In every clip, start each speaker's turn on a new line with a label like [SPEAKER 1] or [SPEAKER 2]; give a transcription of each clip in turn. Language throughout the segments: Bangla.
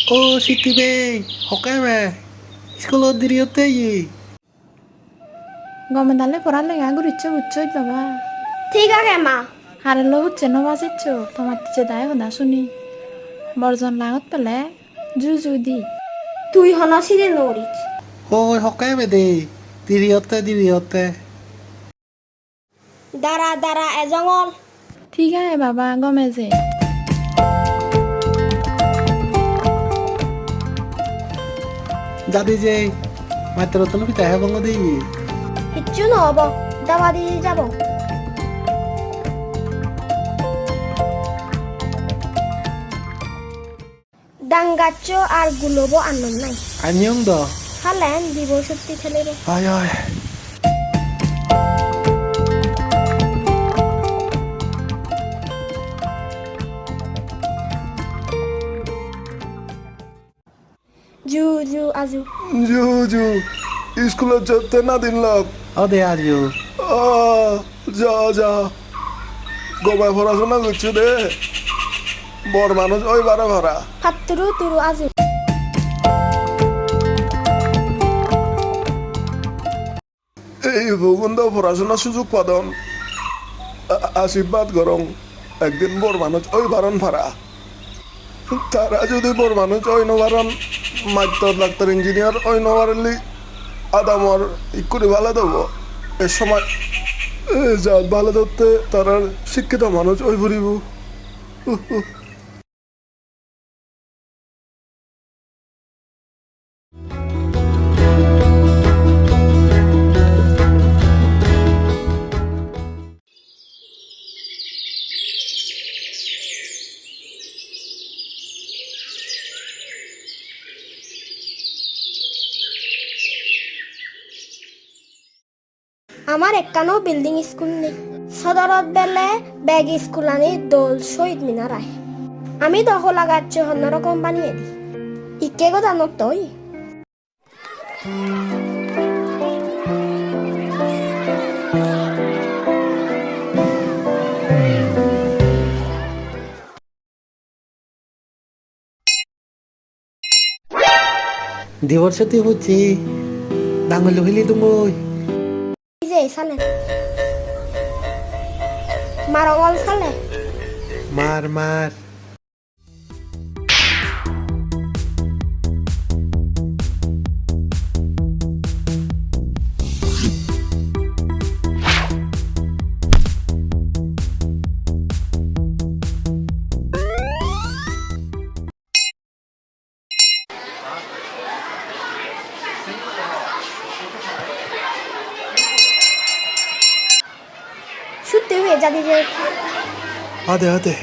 [SPEAKER 1] Ô, Siti Bey, Hokkaido, স্কুলত দেরি হতে
[SPEAKER 2] গমেন্দালে পড়ালেখা ঘুরিচ্ছে বুঝছো বাবা
[SPEAKER 3] ঠিক আছে মা
[SPEAKER 2] হারেলো হচ্ছে না বাজিচ্ছ তোমার তিচে দায় কথা শুনি বর্জন লাগত পেলে জু দি
[SPEAKER 3] তুই হনসিরে নরিচ
[SPEAKER 1] ওই Hokkaido দে দেরি হতে
[SPEAKER 3] দাঁড়া এজঙল
[SPEAKER 2] ঠিক আছে বাবা গমে যে
[SPEAKER 1] যাদি যে মাত্র তো পিতা হে বঙ্গ দি
[SPEAKER 3] কিচ্ছু নহব দাবা দিয়ে যাব ডাঙ্গাচ্ছ আর গুলব আনন্দ নাই
[SPEAKER 1] আনিয়ং দ
[SPEAKER 3] খালেন দিব সত্যি খেলিব
[SPEAKER 1] আয় আয়
[SPEAKER 3] জু আজু
[SPEAKER 4] জু স্কুলে যেতে না দিন লাগ
[SPEAKER 1] অদে আজিও
[SPEAKER 4] যা গোবায় পড়াশোনা করছে দে বড় মানুষ ওই বারে ভরা
[SPEAKER 3] ফাত্তুরু তুরু আজু
[SPEAKER 4] এই ভূগন্ধ পড়াশোনার সুযোগ পাদন আশীর্বাদ গরম একদিন বড় মানুষ ওই বারণ ভাড়া তারা যদি বড় মানুষ ওই নবারণ মাত্র ডাক্তার ইঞ্জিনিয়ার ওই নবারলি আদামর ইকুরি ভালো দেবো এ সময় যা ভালো ধরতে তারা শিক্ষিত মানুষ ওই ভরিব
[SPEAKER 3] আমার একখানো বিল্ডিং স্কুল নেই সদরত বেলে ব্যাগ স্কুল আনি দোল শহীদ মিনার আয় আমি দখল লাগাচ্ছি অন্যরকম বানিয়ে দিই ইকে গো জানো তুই
[SPEAKER 1] দিবর্ষ তুই বুঝছি ডাঙল হইলি তুমি
[SPEAKER 3] যে সালে মারগল সালে
[SPEAKER 1] মার
[SPEAKER 3] সত্যি হয়ে যাবি যে
[SPEAKER 4] আদে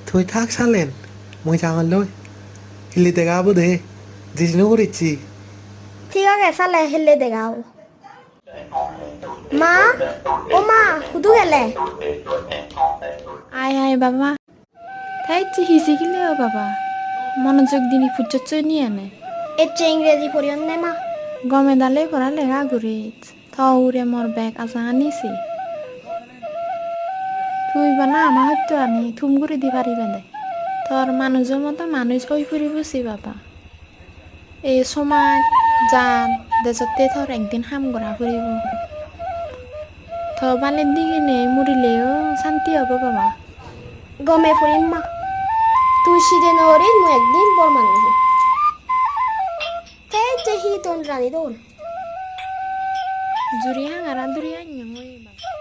[SPEAKER 1] তুই থাক সালেন মই জাঙাল লই হিলিতে গাবো দে জিজনু করিচ্ছি
[SPEAKER 3] ঠিক আছে সালে হেলে দেখাও মা ও মা কুদু গেলে
[SPEAKER 2] আয় বাবা তাই হিসি গিলে বাবা মনোযোগ দিনি ফুচচ্ছ নিয়ে আনে
[SPEAKER 3] এর চেয়ে ইংরেজি পড়িয়ন নে মা
[SPEAKER 2] গমেদালে পড়ালেখা ঘুরিত থৌরে মোর ব্যাগ আসা আনিছি তুই বানা আমার হয়তো আনি থুম করে দি পারি বেঁধে তোর মানুষের মতো মানুষ ওই ফুরি বুঝি বাবা এই সময় যান দেশতে তোর একদিন হাম করা ফুরিব তোর বালের দিকে নেই মরিলেও শান্তি হব বাবা
[SPEAKER 3] গমে ফুরিম মা তুই সিদে নরে মু একদিন বড় মানুষ এই যে হি তোন রানী দোল
[SPEAKER 2] Juri hangaran duri anyang oi baba.